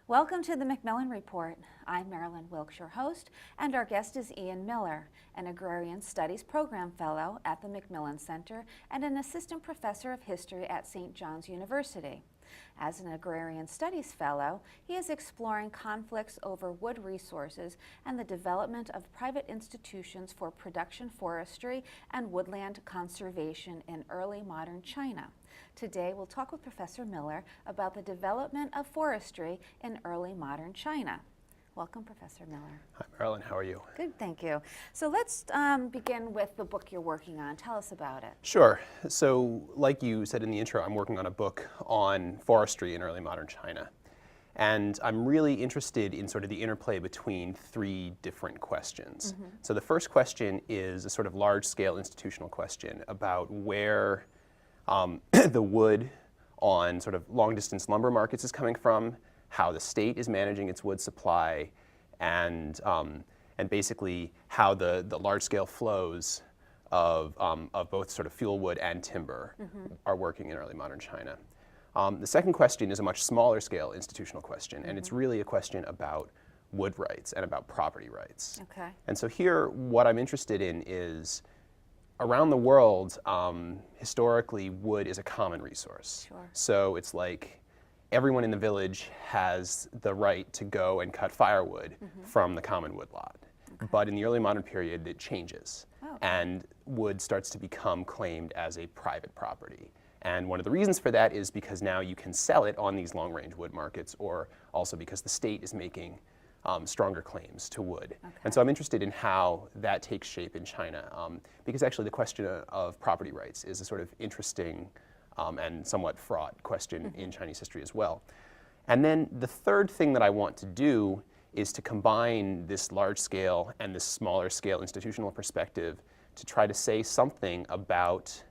Welcome to the MacMillan Report. I'm Marilyn Wilkes, your host, and our guest is Ian Miller, an Agrarian Studies Program Fellow at the MacMillan Center and an Assistant Professor of History at St. John's University. As an Agrarian Studies Fellow, he is exploring conflicts over wood resources and the development of private institutions for production forestry and woodland conservation in early modern China. Today, we'll talk with Professor Miller about the development of forestry in early modern China. Welcome, Professor Miller. Hi, Marilyn. How are you? Good, thank you. So let's begin with the book you're working on. Tell us about it. Sure. So, like you said in the intro, I'm working on a book on forestry in early modern China. And I'm really interested in sort of the interplay between three different questions. So the first question is a sort of large-scale institutional question about where the wood on sort of long-distance lumber markets is coming from, how the state is managing its wood supply, and basically how the large-scale flows of both sort of fuel wood and timber are working in early modern China. The second question is a much smaller scale institutional question, and it's really a question about wood rights and about property rights. Okay. And so here, what I'm interested in is, around the world, historically, wood is a common resource. Sure. So it's like everyone in the village has the right to go and cut firewood from the common wood lot. Okay. But in the early modern period, it changes. Oh. And wood starts to become claimed as a private property. And one of the reasons for that is because now you can sell it on these long-range wood markets, or also because the state is making stronger claims to wood. Okay. And so I'm interested in how that takes shape in China, because actually the question of property rights is a sort of interesting and somewhat fraught question in Chinese history as well. And then the third thing that I want to do is to combine this large scale and this smaller scale institutional perspective to try to say something about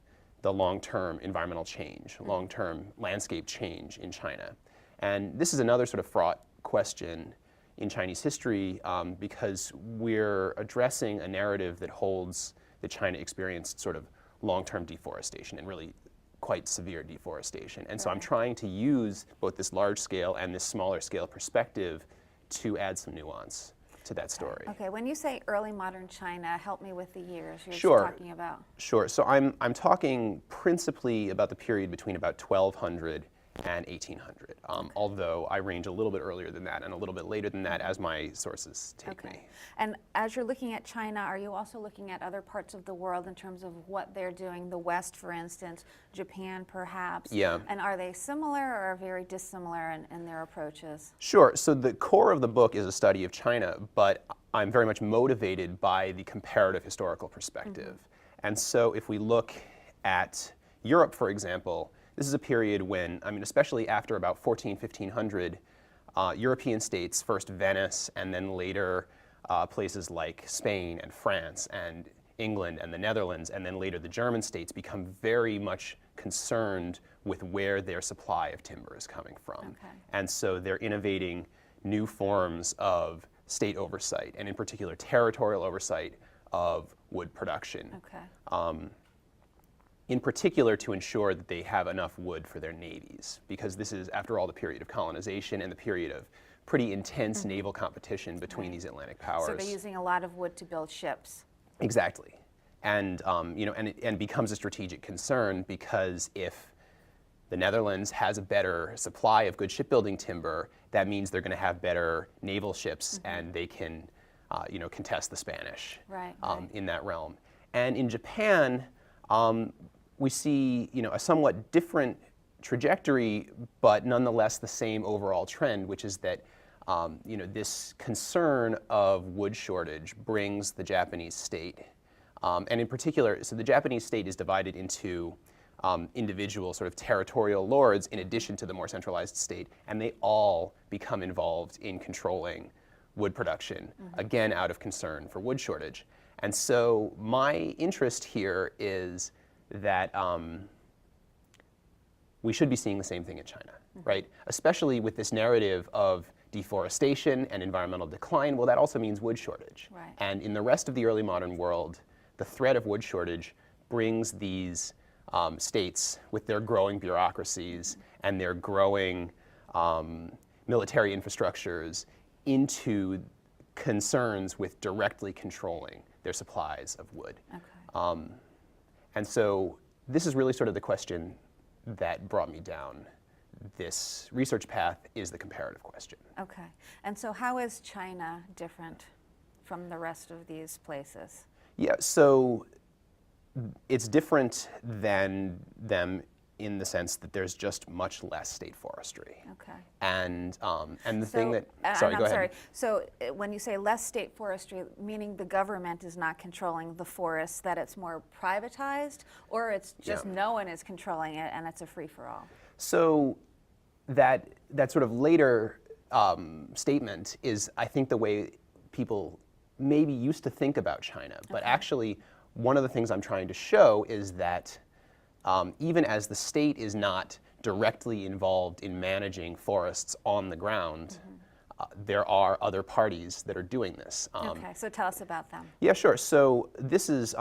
the long-term environmental change, long-term landscape change in China. And this is another sort of fraught question in Chinese history because we're addressing a narrative that holds that China experienced sort of long-term deforestation and really quite severe deforestation. And so I'm trying to use both this large scale and this smaller scale perspective to add some nuance to that story. Okay, when you say early modern China, help me with the years you're Sure. talking about. Sure. So I'm talking principally about the period between about 1200 and 1800, although I range a little bit earlier than that and a little bit later than that as my sources take me. And as you're looking at China, are you also looking at other parts of the world in terms of what they're doing, the West, for instance, Japan perhaps? Yeah. And are they similar or very dissimilar in their approaches? Sure. So the core of the book is a study of China, but I'm very much motivated by the comparative historical perspective. And so if we look at Europe, for example, this is a period when, I mean, especially after about 1500, European states, first Venice and then later places like Spain and France and England and the Netherlands and then later the German states become very much concerned with where their supply of timber is coming from. Okay. And so they're innovating new forms of state oversight and in particular territorial oversight of wood production. Okay. In particular to ensure that they have enough wood for their navies, because this is, after all, the period of colonization and the period of pretty intense naval competition between these Atlantic powers. So they're using a lot of wood to build ships. Exactly. And, it becomes a strategic concern because if the Netherlands has a better supply of good shipbuilding timber, that means they're going to have better naval ships and they can, contest the Spanish in that realm. And in Japan, we see, a somewhat different trajectory, but nonetheless the same overall trend, which is that, this concern of wood shortage brings the Japanese state, and in particular, so the Japanese state is divided into individual sort of territorial lords in addition to the more centralized state, and they all become involved in controlling wood production, again out of concern for wood shortage. And so my interest here is that we should be seeing the same thing in China, right? Especially with this narrative of deforestation and environmental decline. Well, that also means wood shortage. Right. And in the rest of the early modern world, the threat of wood shortage brings these states with their growing bureaucracies and their growing military infrastructures into concerns with directly controlling their supplies of wood. Okay. And so this is really sort of the question that brought me down this research path, is the comparative question. Okay. And so how is China different from the rest of these places? Yeah, so it's different than them in the sense that there's just much less state forestry. Okay. And the thing that, and sorry, I'm go ahead. sorry. So when you say less state forestry, meaning the government is not controlling the forests, that it's more privatized, or it's just no one is controlling it and it's a free-for-all? So that sort of later statement is, I think, the way people maybe used to think about China. But actually, one of the things I'm trying to show is that even as the state is not directly involved in managing forests on the ground, there are other parties that are doing this. Okay, so tell us about them. Yeah, sure. So this is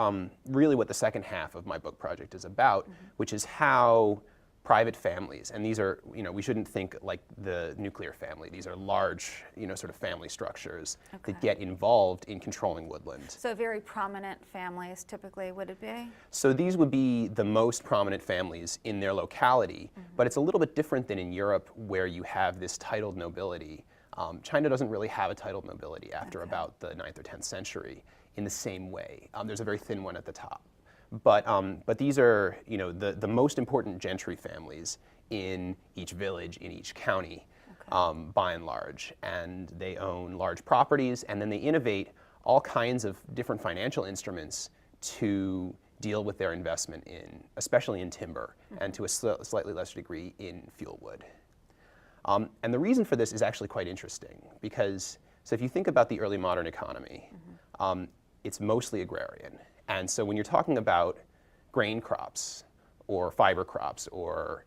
really what the second half of my book project is about, which is how private families, and these are, we shouldn't think like the nuclear family. These are large, sort of family structures that get involved in controlling woodland. So very prominent families, typically, would it be? So these would be the most prominent families in their locality, but it's a little bit different than in Europe, where you have this titled nobility. China doesn't really have a titled nobility after about the 9th or 10th century in the same way. There's a very thin one at the top. But these are, the most important gentry families in each village, in each county, by and large. And they own large properties, and then they innovate all kinds of different financial instruments to deal with their investment in, especially in timber, and to a slightly lesser degree in fuel wood. And the reason for this is actually quite interesting, because, so if you think about the early modern economy, it's mostly agrarian. And so when you're talking about grain crops or fiber crops or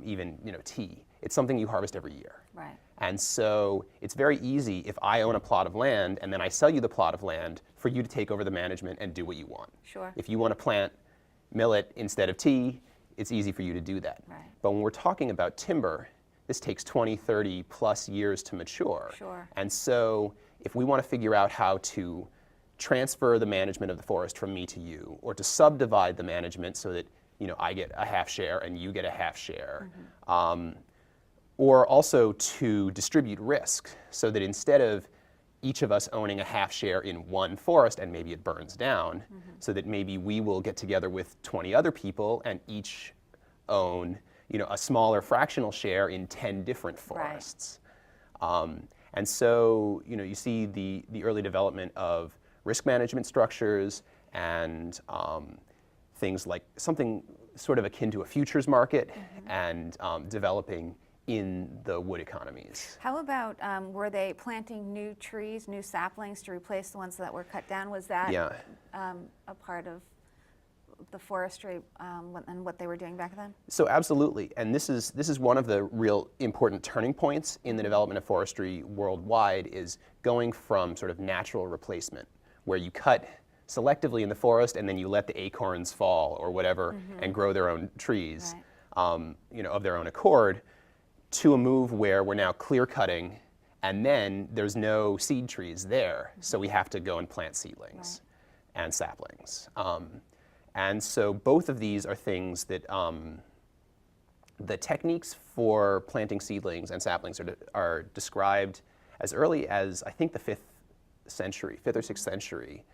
even tea, it's something you harvest every year. Right. And so it's very easy, if I own a plot of land and then I sell you the plot of land, for you to take over the management and do what you want. Sure. If you want to plant millet instead of tea, it's easy for you to do that. Right. But when we're talking about timber, this takes 20, 30 plus years to mature. Sure. And so if we want to figure out how to transfer the management of the forest from me to you, or to subdivide the management so that I get a half share and you get a half share, or also to distribute risk so that instead of each of us owning a half share in one forest and maybe it burns down, so that maybe we will get together with 20 other people and each own a smaller fractional share in 10 different forests. And so you see the early development of risk management structures and things like something sort of akin to a futures market and developing in the wood economies. How about, were they planting new trees, new saplings to replace the ones that were cut down? Was that a part of the forestry and what they were doing back then? So absolutely, and this is one of the real important turning points in the development of forestry worldwide, is going from sort of natural replacement, where you cut selectively in the forest and then you let the acorns fall or whatever and grow their own trees, of their own accord, to a move where we're now clear cutting and then there's no seed trees there, so we have to go and plant seedlings and saplings. And so both of these are things that the techniques for planting seedlings and saplings are described as early as, I think, the 5th or 6th century.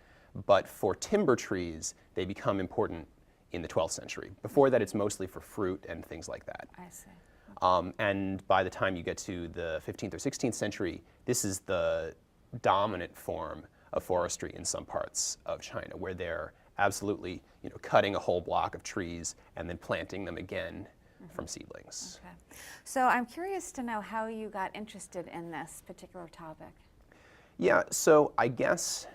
But for timber trees, they become important in the 12th century. Before that, it's mostly for fruit and things like that. I see. And by the time you get to the 15th or 16th century, this is the dominant form of forestry in some parts of China, where they're absolutely cutting a whole block of trees and then planting them again from seedlings. Okay. So I'm curious to know how you got interested in this particular topic. Yeah, so I guess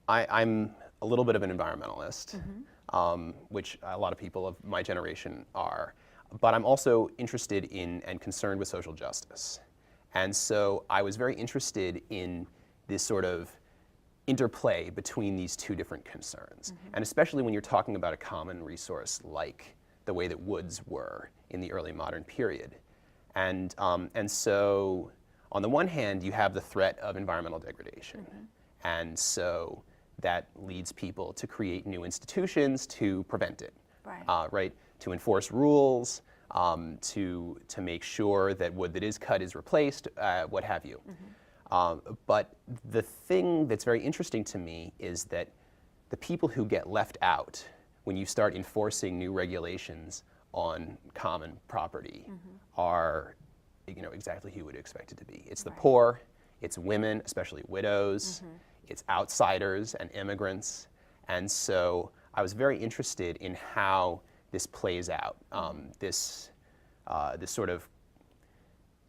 I'm a little bit of an environmentalist, which a lot of people of my generation are, but I'm also interested in and concerned with social justice. And so I was very interested in this sort of interplay between these two different concerns, and especially when you're talking about a common resource like the way that woods were in the early modern period. And so on the one hand, you have the threat of environmental degradation. And so that leads people to create new institutions to prevent it, right? To enforce rules, to make sure that wood that is cut is replaced, what have you. But the thing that's very interesting to me is that the people who get left out when you start enforcing new regulations on common property are, exactly who you would expect it to be. It's the poor, it's women, especially widows, it's outsiders and immigrants. And so I was very interested in how this plays out, this sort of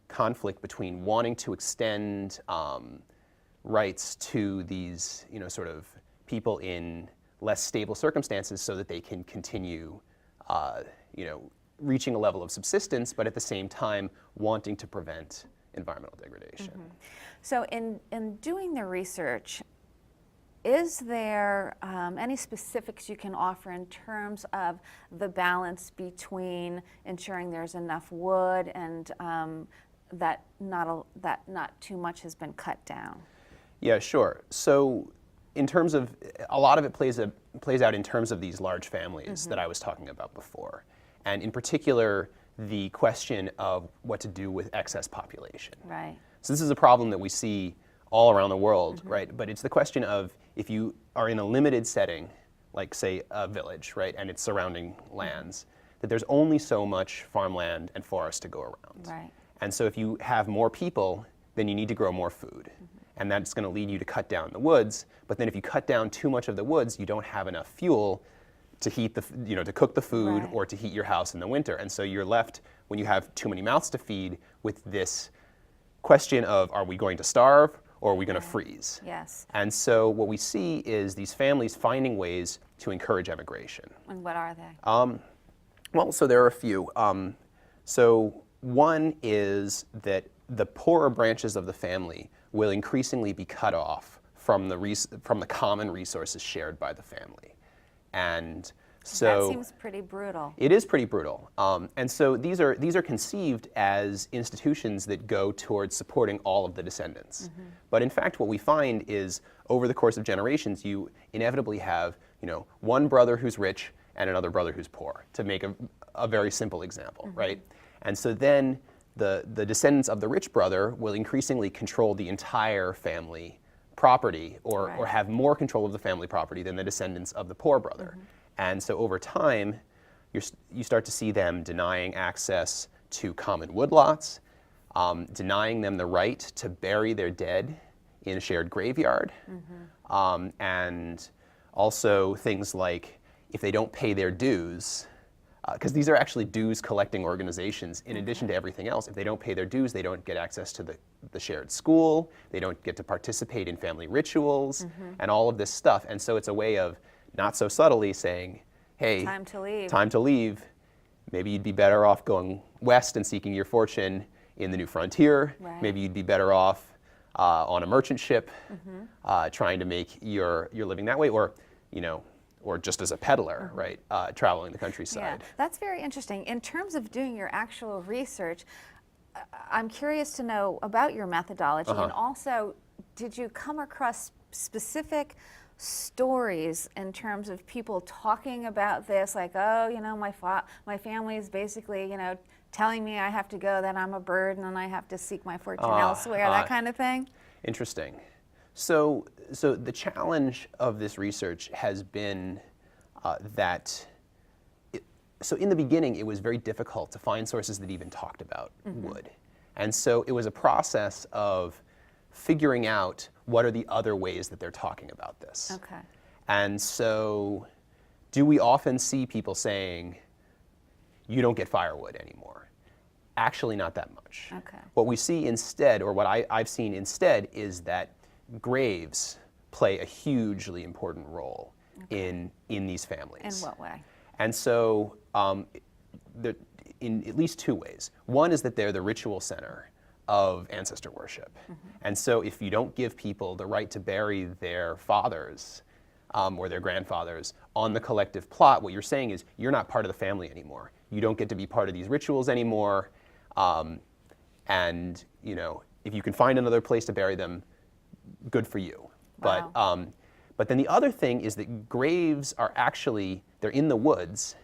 conflict between wanting to extend rights to these, sort of people in less stable circumstances so that they can continue, reaching a level of subsistence, but at the same time wanting to prevent environmental degradation. So in doing the research, is there any specifics you can offer in terms of the balance between ensuring there's enough wood and that not too much has been cut down? Yeah, sure. So in terms of, a lot of it plays out in terms of these large families that I was talking about before. And in particular, the question of what to do with excess population. Right. So this is a problem that we see all around the world, right? But it's the question of, if you are in a limited setting, like say a village, right, and its surrounding lands, that there's only so much farmland and forest to go around. Right. And so if you have more people, then you need to grow more food. And that's going to lead you to cut down the woods. But then if you cut down too much of the woods, you don't have enough fuel to heat the, to cook the food or to heat your house in the winter. And so you're left, when you have too many mouths to feed, with this question of, are we going to starve or are we going to freeze? Yes. And so what we see is these families finding ways to encourage emigration. And what are they? Well, so there are a few. So one is that the poorer branches of the family will increasingly be cut off from the common resources shared by the family. And so that seems pretty brutal. it is pretty brutal. And so these are conceived as institutions that go towards supporting all of the descendants. But in fact, what we find is, over the course of generations, you inevitably have, one brother who's rich and another brother who's poor, to make a very simple example, right? And so then the descendants of the rich brother will increasingly control the entire family property, or have more control of the family property than the descendants of the poor brother. And so over time, you start to see them denying access to common woodlots, denying them the right to bury their dead in a shared graveyard, and also things like, if they don't pay their dues, because these are actually dues collecting organizations in addition to everything else. If they don't pay their dues, they don't get access to the shared school, they don't get to participate in family rituals, and all of this stuff. And so it's a way of, not so subtly, saying, hey, Time to leave. Time to leave. Maybe you'd be better off going west and seeking your fortune in the new frontier. Maybe you'd be better off on a merchant ship, trying to make your living that way, or just as a peddler, right, traveling the countryside. Yeah, that's very interesting. In terms of doing your actual research, I'm curious to know about your methodology, and also, did you come across specific stories in terms of people talking about this, like, oh, my family is basically, telling me I have to go, that I'm a burden and I have to seek my fortune elsewhere, that kind of thing? Interesting. So the challenge of this research has been so in the beginning, it was very difficult to find sources that even talked about wood. And so it was a process of figuring out what are the other ways that they're talking about this. Okay. And so do we often see people saying, you don't get firewood anymore? Actually, not that much. Okay. What we see instead, or what I've seen instead, is that graves play a hugely important role in these families. In what way? And so in at least two ways. One is that they're the ritual center of ancestor worship. And so if you don't give people the right to bury their fathers or their grandfathers on the collective plot, what you're saying is, you're not part of the family anymore. You don't get to be part of these rituals anymore. And if you can find another place to bury them, good for you. Wow. But then the other thing is that graves are actually, they're in the woods,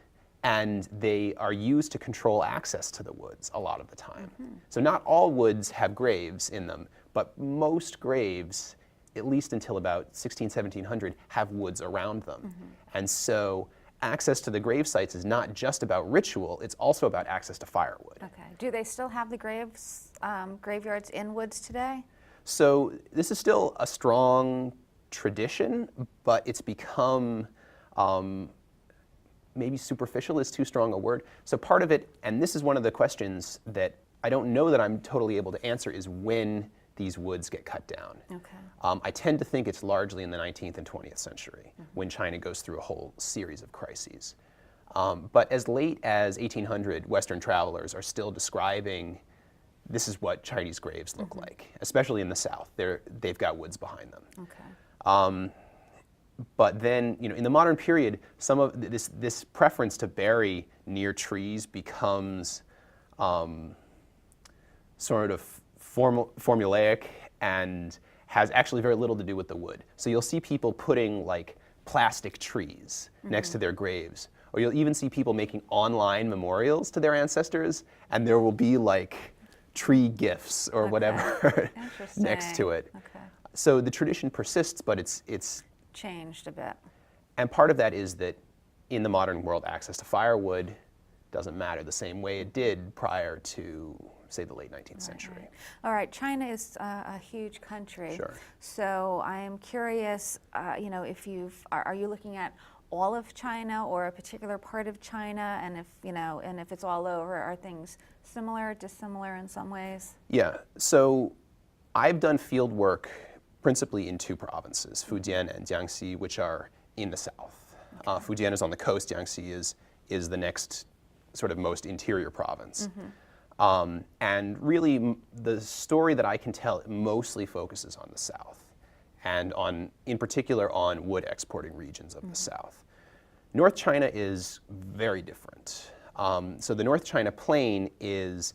and they are used to control access to the woods a lot of the time. So not all woods have graves in them, but most graves, at least until about 1700, have woods around them. And so access to the grave sites is not just about ritual, it's also about access to firewood. Okay. Do they still have the graveyards in woods today? So this is still a strong tradition, but it's become, maybe superficial is too strong a word. So part of it, and this is one of the questions that I don't know that I'm totally able to answer, is when these woods get cut down. Okay. I tend to think it's largely in the 19th and 20th century when China goes through a whole series of crises. But as late as 1800, Western travelers are still describing this is what Chinese graves look like, especially in the South. They've got woods behind them. Okay. But then, in the modern period, some of this preference to bury near trees becomes sort of formulaic and has actually very little to do with the wood. So you'll see people putting like plastic trees next to their graves, or you'll even see people making online memorials to their ancestors, and there will be like tree gifts or whatever next to it. Okay. So the tradition persists, but it's Changed a bit. and part of that is that in the modern world, access to firewood doesn't matter the same way it did prior to, say, the late 19th century. Right. All right, China is a huge country. Sure. So I am curious, if are you looking at all of China or a particular part of China, and if it's all over, are things similar, dissimilar in some ways? Yeah, so I've done field work principally in two provinces, Fujian and Jiangxi, which are in the south. Fujian is on the coast, Jiangxi is the next sort of most interior province. And really, the story that I can tell mostly focuses on the south, and in particular on wood exporting regions of the south. North China is very different. So the North China Plain has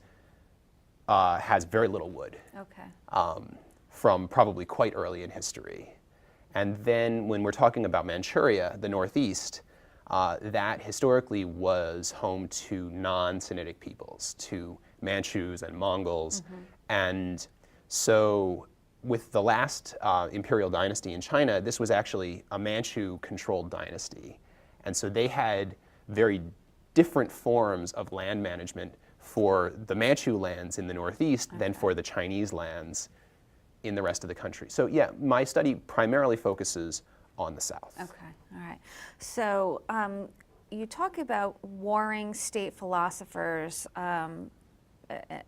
very little wood. Okay. From probably quite early in history. And then when we're talking about Manchuria, the northeast, that historically was home to non-Sinitic peoples, to Manchus and Mongols. And so with the last imperial dynasty in China, this was actually a Manchu-controlled dynasty. And so they had very different forms of land management for the Manchu lands in the northeast than for the Chinese lands in the rest of the country. So yeah, my study primarily focuses on the south. Okay, all right. So you talk about warring state philosophers and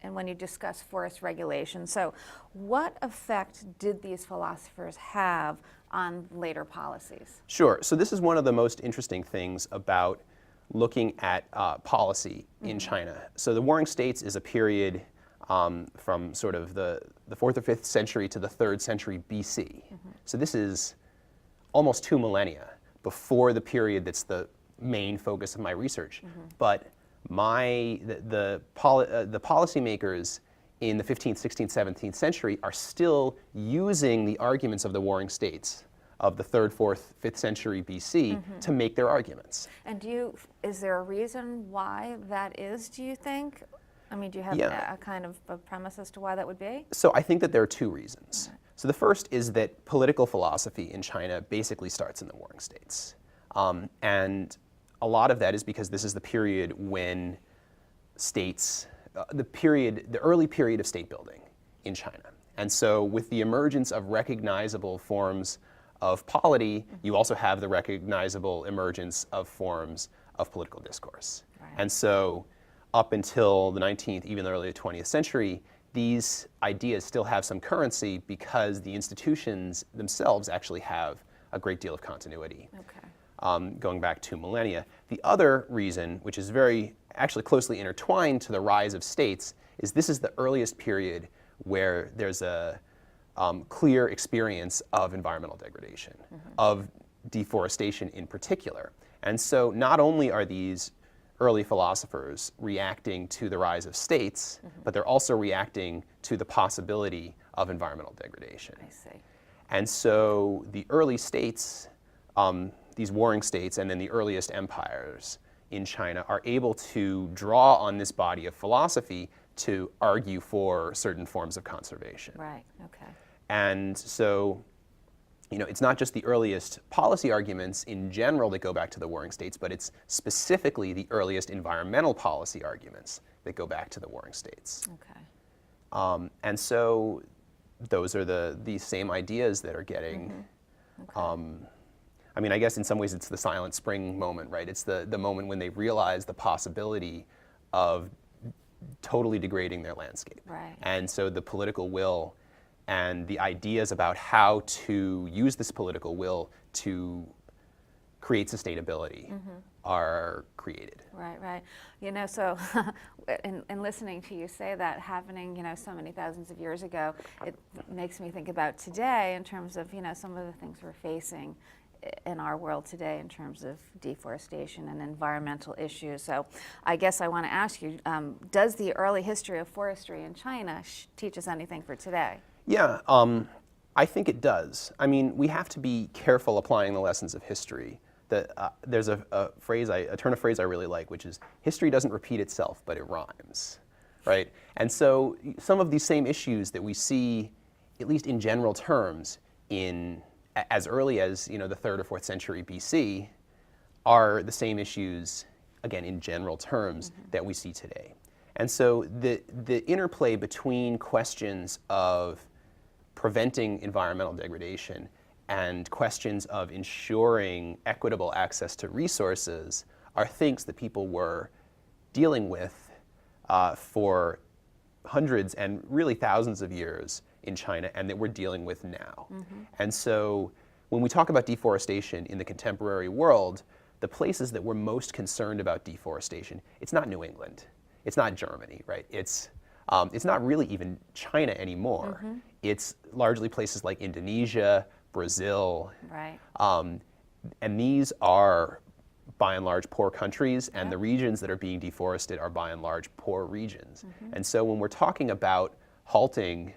when you discuss forest regulation. So what effect did these philosophers have on later policies? Sure, so this is one of the most interesting things about looking at policy in China. So the Warring States is a period from sort of the 4th or 5th century to the 3rd century BC. So this is almost 2 millennia before the period that's the main focus of my research. But the policymakers in the 15th, 16th, 17th century are still using the arguments of the Warring States of the 3rd, 4th, 5th century BC to make their arguments. And is there a reason why that is, do you think? I mean, do you have a kind of a premise as to why that would be? So I think that there are 2 reasons. So the first is that political philosophy in China basically starts in the Warring States. And a lot of that is because this is the period when states, the early period of state building in China. And so with the emergence of recognizable forms of polity, you also have the recognizable emergence of forms of political discourse. Right. And so up until the 19th, even the early 20th century, these ideas still have some currency because the institutions themselves actually have a great deal of continuity. Okay. Going back 2 millennia. The other reason, which is very actually closely intertwined to the rise of states, is this is the earliest period where there's a clear experience of environmental degradation, of deforestation in particular. And so not only are these early philosophers reacting to the rise of states, but they're also reacting to the possibility of environmental degradation. I see. And so the early states, these warring states, and then the earliest empires in China are able to draw on this body of philosophy to argue for certain forms of conservation. Right, okay. And so, it's not just the earliest policy arguments in general that go back to the warring states, but it's specifically the earliest environmental policy arguments that go back to the warring states. Okay. And so those are the same ideas that are getting, I guess in some ways it's the Silent Spring moment, right? It's the moment when they realize the possibility of totally degrading their landscape. Right. And so the political will and the ideas about how to use this political will to create sustainability are created. Right, right. So in listening to you say that happening, so many thousands of years ago, it makes me think about today in terms of, some of the things we're facing in our world today in terms of deforestation and environmental issues. So I guess I want to ask you, does the early history of forestry in China teach us anything for today? Yeah, I think it does. We have to be careful applying the lessons of history. There's a turn of phrase I really like, which is, history doesn't repeat itself, but it rhymes, right? And so some of these same issues that we see, at least in general terms, as early as the 3rd or 4th century BC, are the same issues, again, in general terms, that we see today. And so the interplay between questions of preventing environmental degradation and questions of ensuring equitable access to resources are things that people were dealing with for hundreds and really thousands of years in China, and that we're dealing with now. And so when we talk about deforestation in the contemporary world, the places that we're most concerned about deforestation, it's not New England, it's not Germany, right? It's not really even China anymore. It's largely places like Indonesia, Brazil. Right. And these are, by and large, poor countries, and the regions that are being deforested are, by and large, poor regions. And so when we're talking about halting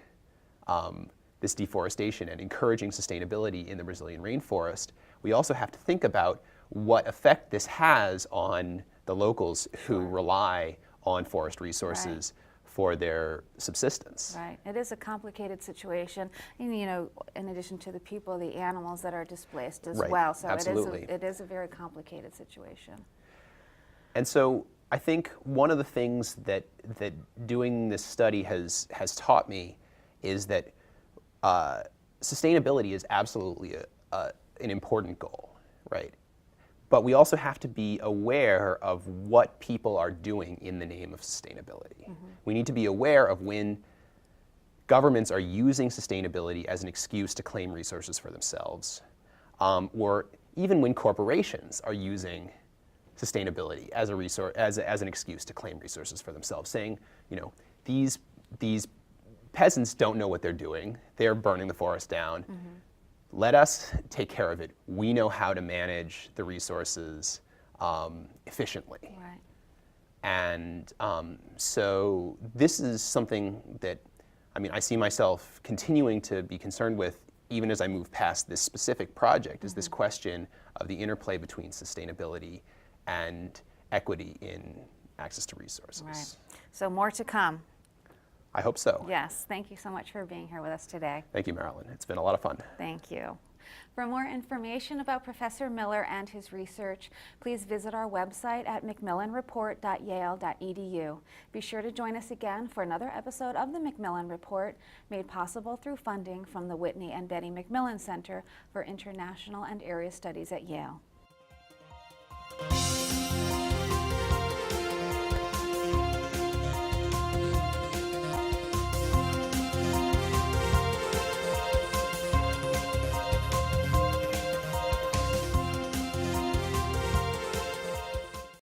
this deforestation and encouraging sustainability in the Brazilian rainforest, we also have to think about what effect this has on the locals who rely on forest resources for their subsistence. Right. It is a complicated situation, and, in addition to the people, the animals that are displaced as well. So absolutely. it is a very complicated situation. And so I think one of the things that doing this study has taught me is that sustainability is absolutely an important goal, right? But we also have to be aware of what people are doing in the name of sustainability. We need to be aware of when governments are using sustainability as an excuse to claim resources for themselves, or even when corporations are using sustainability as a resource, as an excuse to claim resources for themselves, saying, these peasants don't know what they're doing. They're burning the forest down. Let us take care of it. We know how to manage the resources efficiently. Right. And so this is something that, I see myself continuing to be concerned with even as I move past this specific project, is this question of the interplay between sustainability and equity in access to resources. Right. So more to come. I hope so. Yes. Thank you so much for being here with us today. Thank you, Marilyn. It's been a lot of fun. Thank you. For more information about Professor Miller and his research, please visit our website at macmillanreport.yale.edu. Be sure to join us again for another episode of the MacMillan Report, made possible through funding from the Whitney and Betty MacMillan Center for International and Area Studies at Yale.